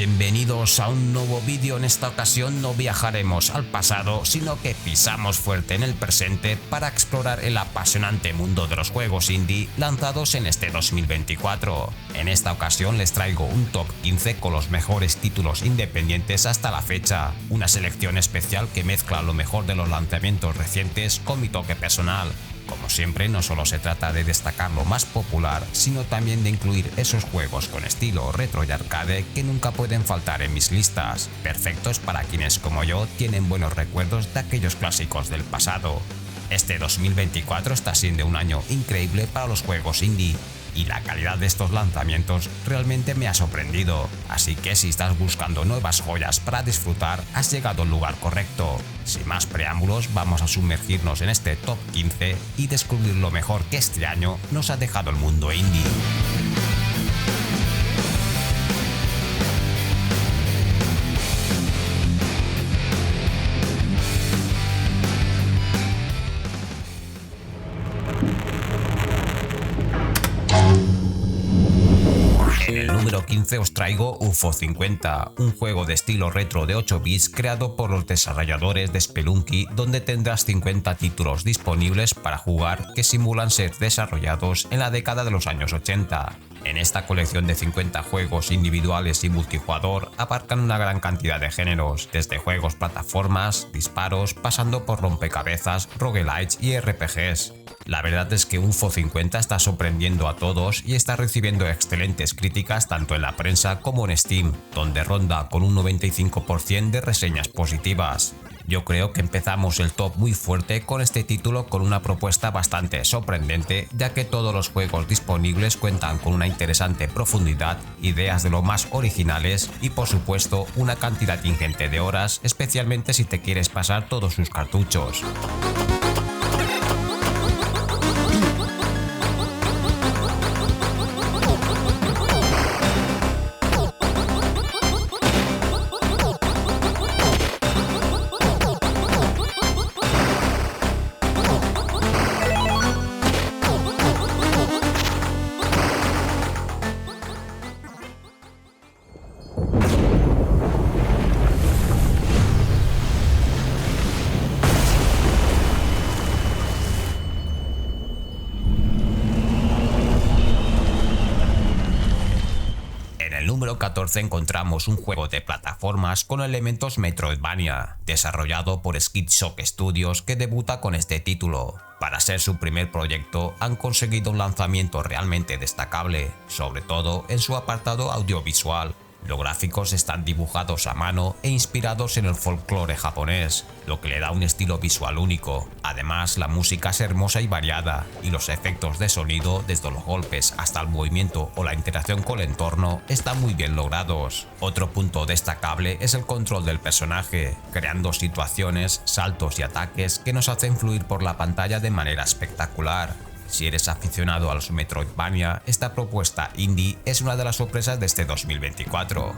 Bienvenidos a un nuevo vídeo. En esta ocasión no viajaremos al pasado, sino que pisamos fuerte en el presente para explorar el apasionante mundo de los juegos indie lanzados en este 2024. En esta ocasión les traigo un top 15 con los mejores títulos independientes hasta la fecha, una selección especial que mezcla lo mejor de los lanzamientos recientes con mi toque personal. Como siempre, no solo se trata de destacar lo más popular, sino también de incluir esos juegos con estilo retro y arcade que nunca pueden faltar en mis listas, perfectos para quienes como yo tienen buenos recuerdos de aquellos clásicos del pasado. Este 2024 está siendo un año increíble para los juegos indie, y la calidad de estos lanzamientos realmente me ha sorprendido, así que si estás buscando nuevas joyas para disfrutar, has llegado al lugar correcto. Sin más preámbulos, vamos a sumergirnos en este top 15 y descubrir lo mejor que este año nos ha dejado el mundo indie. En el número 15 os traigo UFO 50, un juego de estilo retro de 8 bits creado por los desarrolladores de Spelunky, donde tendrás 50 títulos disponibles para jugar que simulan ser desarrollados en la década de los años 80. En esta colección de 50 juegos individuales y multijugador abarcan una gran cantidad de géneros, desde juegos plataformas, disparos, pasando por rompecabezas, roguelites y RPGs. La verdad es que UFO 50 está sorprendiendo a todos y está recibiendo excelentes críticas tanto en la prensa como en Steam, donde ronda con un 95% de reseñas positivas. Yo creo que empezamos el top muy fuerte con este título con una propuesta bastante sorprendente, ya que todos los juegos disponibles cuentan con una interesante profundidad, ideas de lo más originales y por supuesto una cantidad ingente de horas, especialmente si te quieres pasar todos sus cartuchos. En el número 14 encontramos un juego de plataformas con elementos Metroidvania, desarrollado por Skitshock Studios, que debuta con este título. Para ser su primer proyecto han conseguido un lanzamiento realmente destacable, sobre todo en su apartado audiovisual. Los gráficos están dibujados a mano e inspirados en el folclore japonés, lo que le da un estilo visual único. Además, la música es hermosa y variada, y los efectos de sonido, desde los golpes hasta el movimiento o la interacción con el entorno, están muy bien logrados. Otro punto destacable es el control del personaje, creando situaciones, saltos y ataques que nos hacen fluir por la pantalla de manera espectacular. Si eres aficionado a los Metroidvania, esta propuesta indie es una de las sorpresas de este 2024.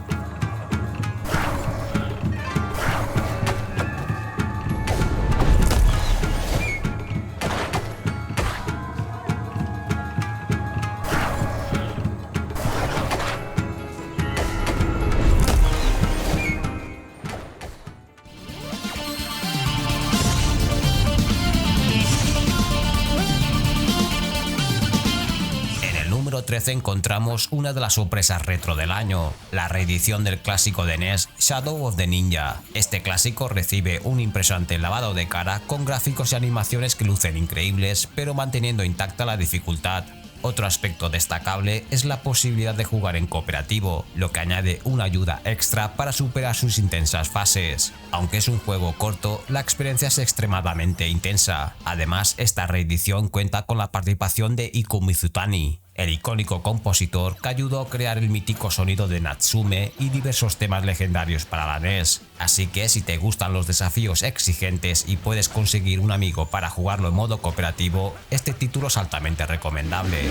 Número 13 encontramos una de las sorpresas retro del año, la reedición del clásico de NES Shadow of the Ninja. Este clásico recibe un impresionante lavado de cara con gráficos y animaciones que lucen increíbles, pero manteniendo intacta la dificultad. Otro aspecto destacable es la posibilidad de jugar en cooperativo, lo que añade una ayuda extra para superar sus intensas fases. Aunque es un juego corto, la experiencia es extremadamente intensa. Además, esta reedición cuenta con la participación de Iku Mizutani, el icónico compositor que ayudó a crear el mítico sonido de Natsume y diversos temas legendarios para la NES. Así que si te gustan los desafíos exigentes y puedes conseguir un amigo para jugarlo en modo cooperativo, este título es altamente recomendable.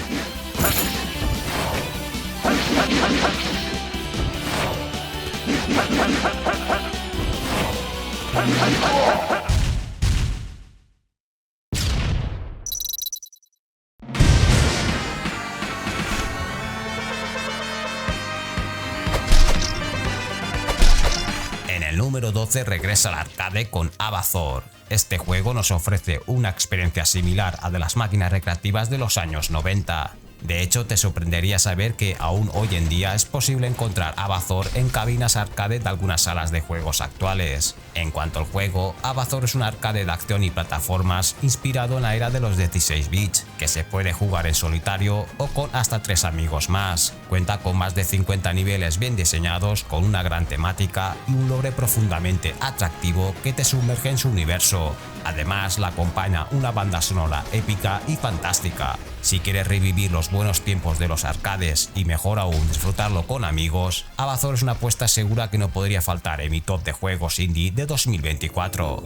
el número 12 regresa al arcade con Abazor. Este juego nos ofrece una experiencia similar a de las máquinas recreativas de los años 90. De hecho, te sorprendería saber que aún hoy en día es posible encontrar Abazor en cabinas arcade de algunas salas de juegos actuales. En cuanto al juego, Abazor es un arcade de acción y plataformas inspirado en la era de los 16 bits, que se puede jugar en solitario o con hasta 3 amigos más. Cuenta con más de 50 niveles bien diseñados, con una gran temática y un lore profundamente atractivo que te sumerge en su universo. Además, la acompaña una banda sonora épica y fantástica. Si quieres revivir los buenos tiempos de los arcades y mejor aún disfrutarlo con amigos, Abazor es una apuesta segura que no podría faltar en mi top de juegos indie de 2024.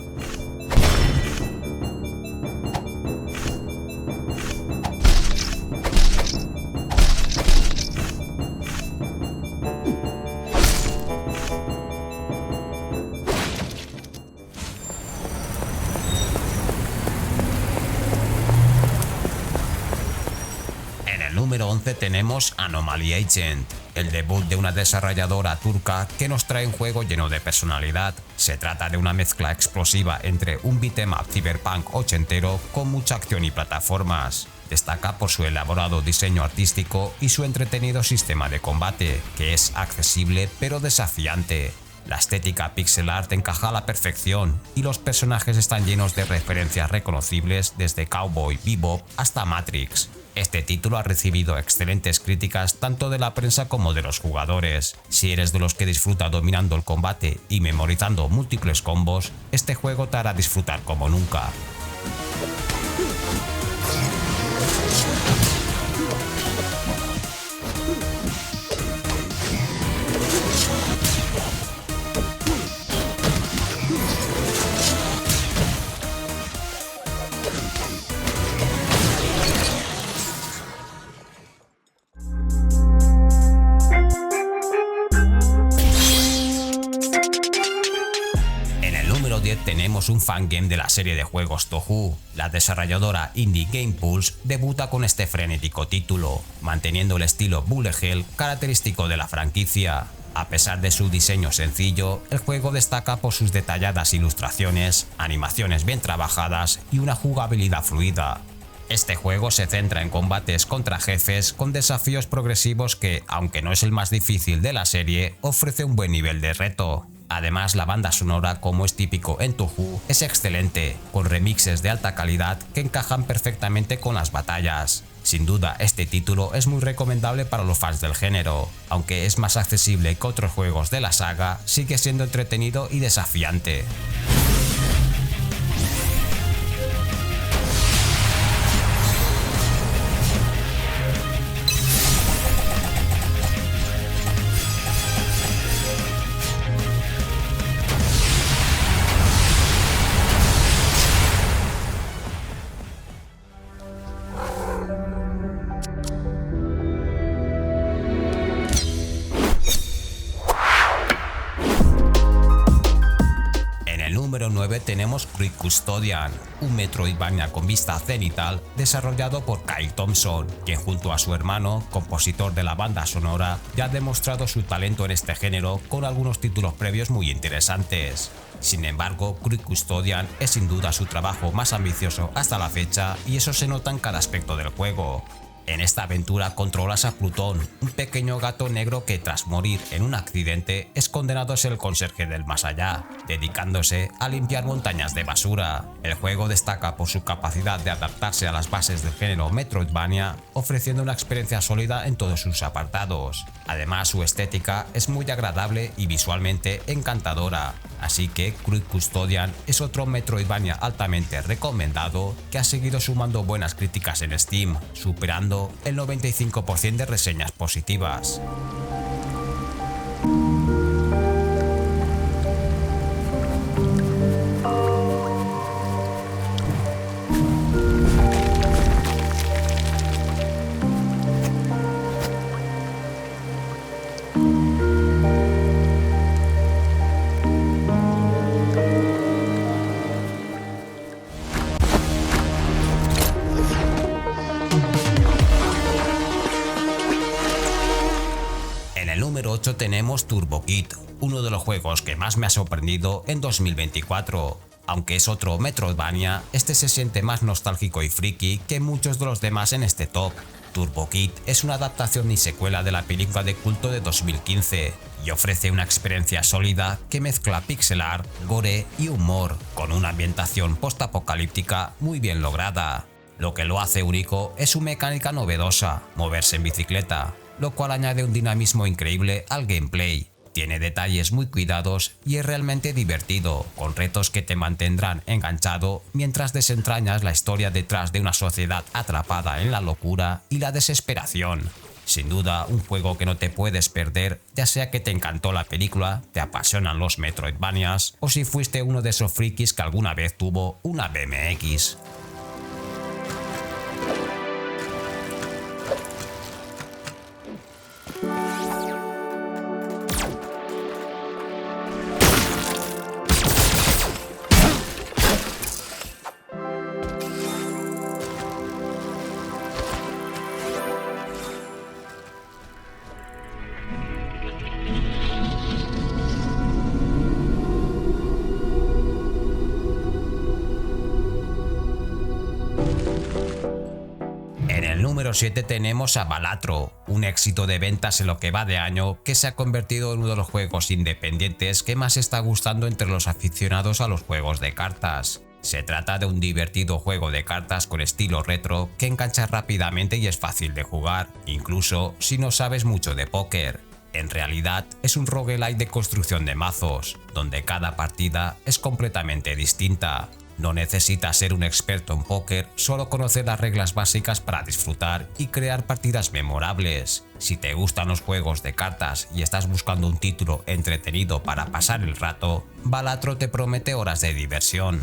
Número 11 tenemos Anomaly Agent, el debut de una desarrolladora turca que nos trae un juego lleno de personalidad. Se trata de una mezcla explosiva entre un beat'em up cyberpunk ochentero con mucha acción y plataformas. Destaca por su elaborado diseño artístico y su entretenido sistema de combate, que es accesible pero desafiante. La estética pixel art encaja a la perfección y los personajes están llenos de referencias reconocibles desde Cowboy Bebop hasta Matrix. Este título ha recibido excelentes críticas tanto de la prensa como de los jugadores. Si eres de los que disfruta dominando el combate y memorizando múltiples combos, este juego te hará disfrutar como nunca. Tenemos un fangame de la serie de juegos Touhou. La desarrolladora indie Game Pulse debuta con este frenético título, manteniendo el estilo bullet hell característico de la franquicia. A pesar de su diseño sencillo, el juego destaca por sus detalladas ilustraciones, animaciones bien trabajadas y una jugabilidad fluida. Este juego se centra en combates contra jefes con desafíos progresivos que, aunque no es el más difícil de la serie, ofrece un buen nivel de reto. Además, la banda sonora, como es típico en Touhou, es excelente, con remixes de alta calidad que encajan perfectamente con las batallas. Sin duda, este título es muy recomendable para los fans del género. Aunque es más accesible que otros juegos de la saga, sigue siendo entretenido y desafiante. Número 9 tenemos Crypt Custodian, un Metroidvania con vista cenital desarrollado por Kyle Thompson, quien junto a su hermano, compositor de la banda sonora, ya ha demostrado su talento en este género con algunos títulos previos muy interesantes. Sin embargo, Crypt Custodian es sin duda su trabajo más ambicioso hasta la fecha y eso se nota en cada aspecto del juego. En esta aventura controlas a Plutón, un pequeño gato negro que tras morir en un accidente es condenado a ser el conserje del más allá, dedicándose a limpiar montañas de basura. El juego destaca por su capacidad de adaptarse a las bases del género Metroidvania, ofreciendo una experiencia sólida en todos sus apartados. Además, su estética es muy agradable y visualmente encantadora, así que Crypt Custodian es otro Metroidvania altamente recomendado que ha seguido sumando buenas críticas en Steam, superando el 95% de reseñas positivas. Número 8 tenemos Turbo Kid, uno de los juegos que más me ha sorprendido en 2024. Aunque es otro Metroidvania, este se siente más nostálgico y friki que muchos de los demás en este top. Turbo Kid es una adaptación y secuela de la película de culto de 2015 y ofrece una experiencia sólida que mezcla pixel art, gore y humor, con una ambientación post-apocalíptica muy bien lograda. Lo que lo hace único es su mecánica novedosa, moverse en bicicleta, lo cual añade un dinamismo increíble al gameplay. Tiene detalles muy cuidados y es realmente divertido, con retos que te mantendrán enganchado mientras desentrañas la historia detrás de una sociedad atrapada en la locura y la desesperación. Sin duda, un juego que no te puedes perder, ya sea que te encantó la película, te apasionan los Metroidvanias o si fuiste uno de esos frikis que alguna vez tuvo una BMX. En el número 7 tenemos a Balatro, un éxito de ventas en lo que va de año que se ha convertido en uno de los juegos independientes que más está gustando entre los aficionados a los juegos de cartas. Se trata de un divertido juego de cartas con estilo retro que engancha rápidamente y es fácil de jugar, incluso si no sabes mucho de póker. En realidad es un roguelike de construcción de mazos, donde cada partida es completamente distinta. No necesitas ser un experto en póker, solo conocer las reglas básicas para disfrutar y crear partidas memorables. Si te gustan los juegos de cartas y estás buscando un título entretenido para pasar el rato, Balatro te promete horas de diversión.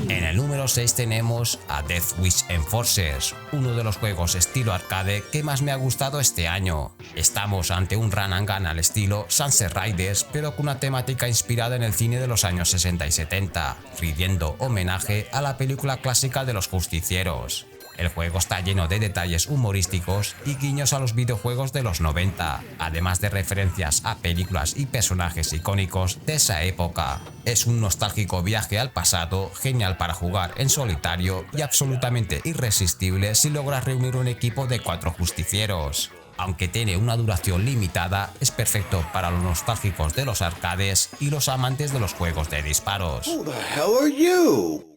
En el número 6 tenemos a Death Wish Enforcers, uno de los juegos estilo arcade que más me ha gustado este año. Estamos ante un run and gun al estilo Sunset Riders, pero con una temática inspirada en el cine de los años 60 y 70, rindiendo homenaje a la película clásica de los justicieros. El juego está lleno de detalles humorísticos y guiños a los videojuegos de los 90, además de referencias a películas y personajes icónicos de esa época. Es un nostálgico viaje al pasado, genial para jugar en solitario y absolutamente irresistible si logras reunir un equipo de 4 justicieros. Aunque tiene una duración limitada, es perfecto para los nostálgicos de los arcades y los amantes de los juegos de disparos. Who the hell are you?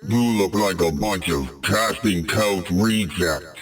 You look like a bunch of casting couch rejects.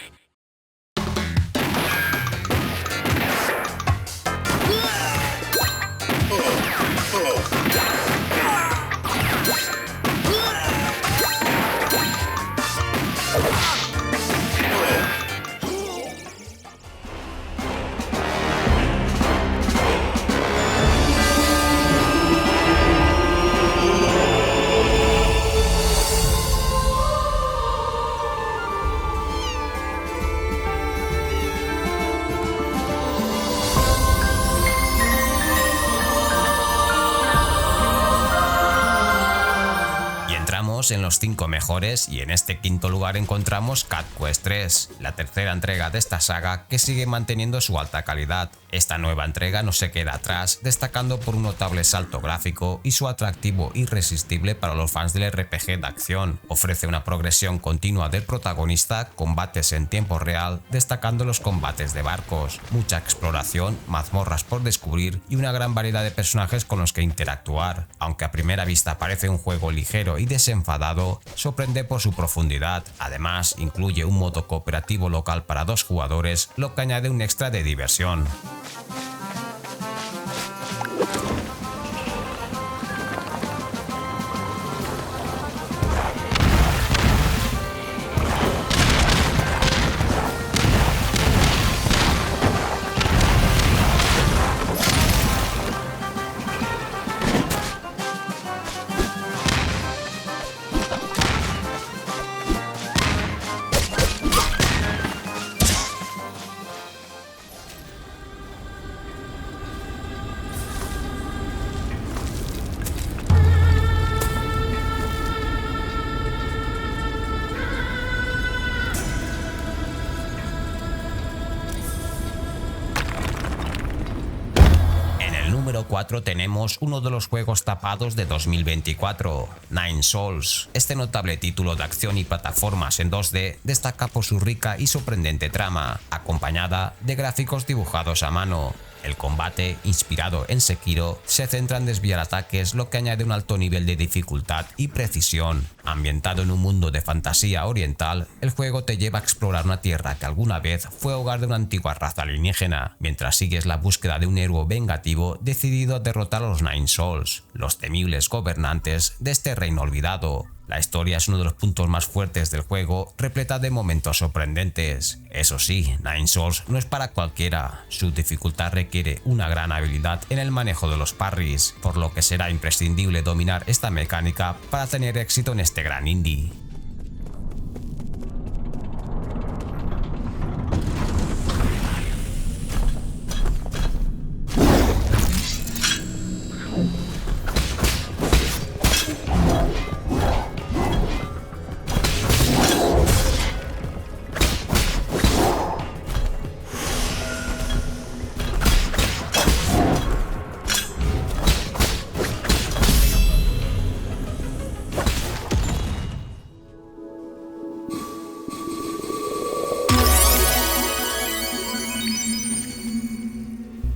En los 5 mejores y en este quinto lugar encontramos Cat Quest 3, la tercera entrega de esta saga que sigue manteniendo su alta calidad. Esta nueva entrega no se queda atrás, destacando por un notable salto gráfico y su atractivo irresistible para los fans del RPG de acción. Ofrece una progresión continua del protagonista, combates en tiempo real, destacando los combates de barcos, mucha exploración, mazmorras por descubrir y una gran variedad de personajes con los que interactuar. Aunque a primera vista parece un juego ligero y desenfadado, sorprende por su profundidad. Además, incluye un modo cooperativo local para 2 jugadores, lo que añade un extra de diversión. 4 tenemos uno de los juegos tapados de 2024, Nine Sols. Este notable título de acción y plataformas en 2D destaca por su rica y sorprendente trama, acompañada de gráficos dibujados a mano. El combate, inspirado en Sekiro, se centra en desviar ataques, lo que añade un alto nivel de dificultad y precisión. Ambientado en un mundo de fantasía oriental, el juego te lleva a explorar una tierra que alguna vez fue hogar de una antigua raza alienígena, mientras sigues la búsqueda de un héroe vengativo decidido a derrotar a los Nine Sols, los temibles gobernantes de este reino olvidado. La historia es uno de los puntos más fuertes del juego, repleta de momentos sorprendentes. Eso sí, Nine Sols no es para cualquiera, su dificultad requiere una gran habilidad en el manejo de los parries, por lo que será imprescindible dominar esta mecánica para tener éxito en este gran indie.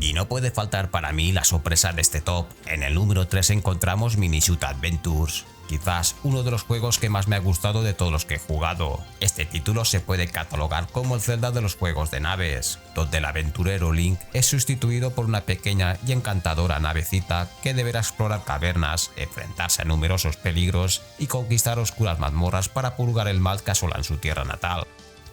Y no puede faltar para mí la sorpresa de este top. En el número 3 encontramos Minishoot Adventures, quizás uno de los juegos que más me ha gustado de todos los que he jugado. Este título se puede catalogar como el Zelda de los juegos de naves, donde el aventurero Link es sustituido por una pequeña y encantadora navecita que deberá explorar cavernas, enfrentarse a numerosos peligros y conquistar oscuras mazmorras para purgar el mal que asola en su tierra natal.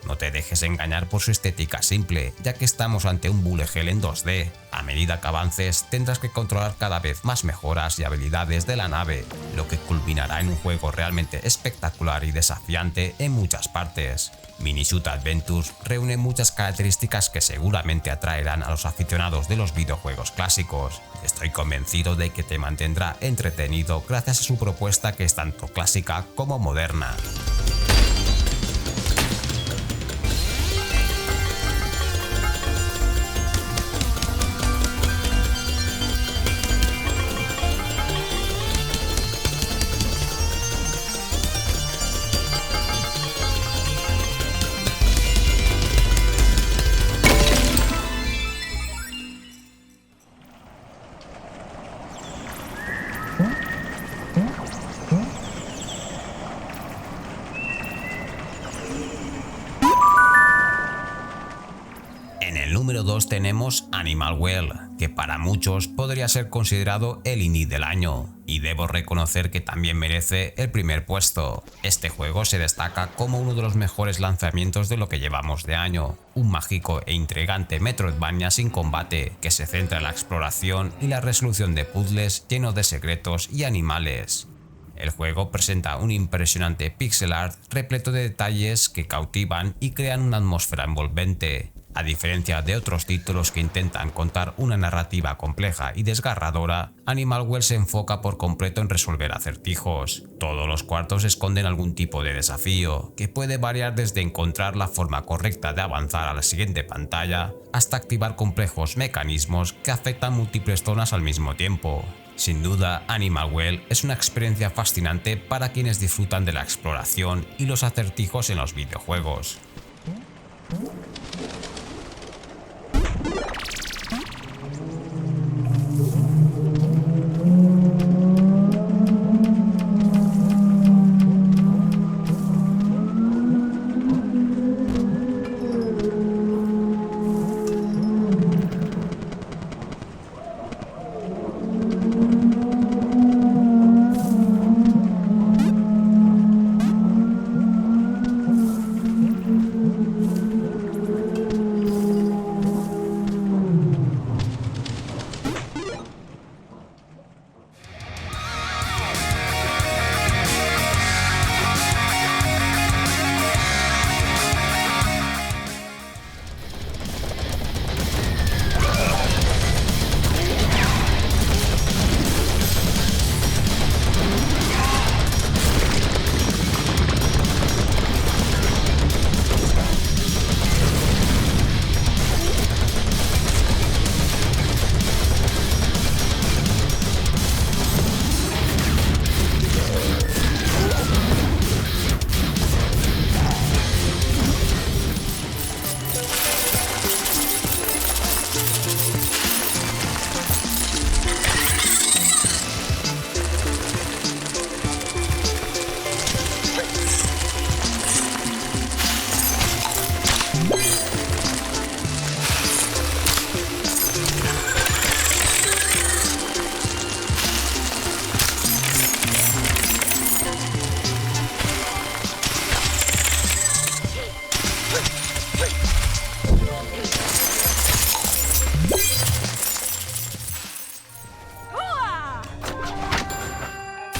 No te dejes engañar por su estética simple, ya que estamos ante un bullet hell en 2D. A medida que avances, tendrás que controlar cada vez más mejoras y habilidades de la nave, lo que culminará en un juego realmente espectacular y desafiante en muchas partes. Minishoot Adventures reúne muchas características que seguramente atraerán a los aficionados de los videojuegos clásicos. Estoy convencido de que te mantendrá entretenido gracias a su propuesta, que es tanto clásica como moderna. En el número 2 tenemos Animal Well, que para muchos podría ser considerado el indie del año, y debo reconocer que también merece el primer puesto. Este juego se destaca como uno de los mejores lanzamientos de lo que llevamos de año, un mágico e intrigante Metroidvania sin combate, que se centra en la exploración y la resolución de puzzles lleno de secretos y animales. El juego presenta un impresionante pixel art repleto de detalles que cautivan y crean una atmósfera envolvente. A diferencia de otros títulos que intentan contar una narrativa compleja y desgarradora, Animal Well se enfoca por completo en resolver acertijos. Todos los cuartos esconden algún tipo de desafío, que puede variar desde encontrar la forma correcta de avanzar a la siguiente pantalla, hasta activar complejos mecanismos que afectan múltiples zonas al mismo tiempo. Sin duda, Animal Well es una experiencia fascinante para quienes disfrutan de la exploración y los acertijos en los videojuegos.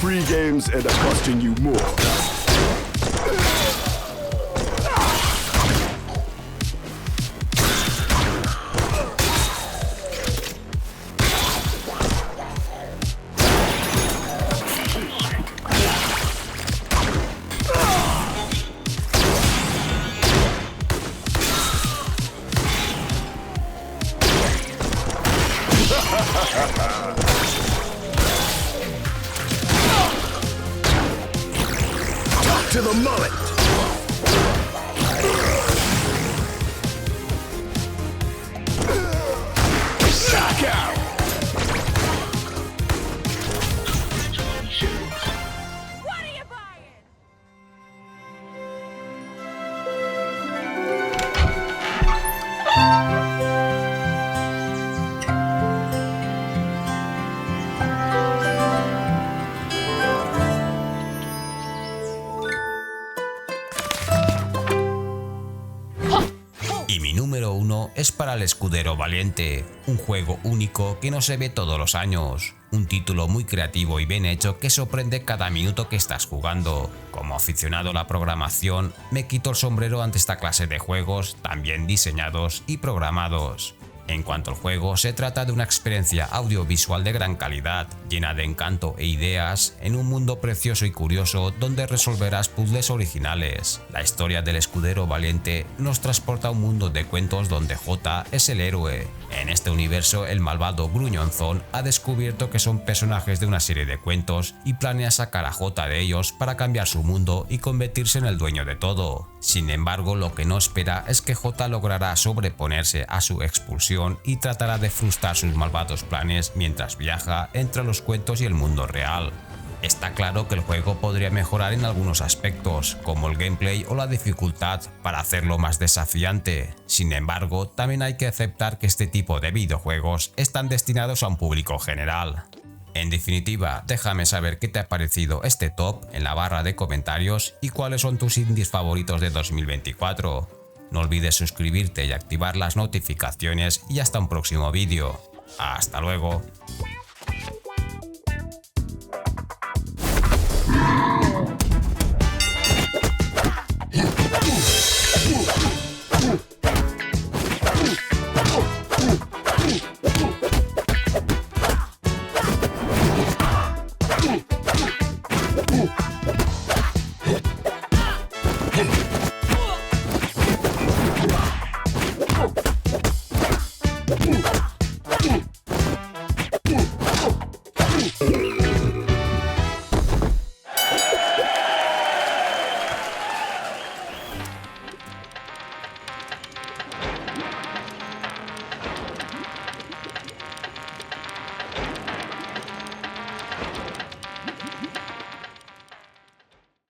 Free games end up costing you more. Talk to the mullet! Shock out! What are you buying? Y mi número 1 es para el Escudero Valiente, un juego único que no se ve todos los años, un título muy creativo y bien hecho que sorprende cada minuto que estás jugando. Como aficionado a la programación, me quito el sombrero ante esta clase de juegos tan bien diseñados y programados. En cuanto al juego, se trata de una experiencia audiovisual de gran calidad, llena de encanto e ideas, en un mundo precioso y curioso donde resolverás puzzles originales. La historia del Escudero Valiente nos transporta a un mundo de cuentos donde Jota es el héroe. En este universo, el malvado Gruñonzón ha descubierto que son personajes de una serie de cuentos y planea sacar a Jota de ellos para cambiar su mundo y convertirse en el dueño de todo. Sin embargo, lo que no espera es que Jota logrará sobreponerse a su expulsión y tratará de frustrar sus malvados planes mientras viaja entre los cuentos y el mundo real. Está claro que el juego podría mejorar en algunos aspectos, como el gameplay o la dificultad, para hacerlo más desafiante. Sin embargo, también hay que aceptar que este tipo de videojuegos están destinados a un público general. En definitiva, déjame saber qué te ha parecido este top en la barra de comentarios y cuáles son tus indies favoritos de 2024. No olvides suscribirte y activar las notificaciones y hasta un próximo vídeo. ¡Hasta luego!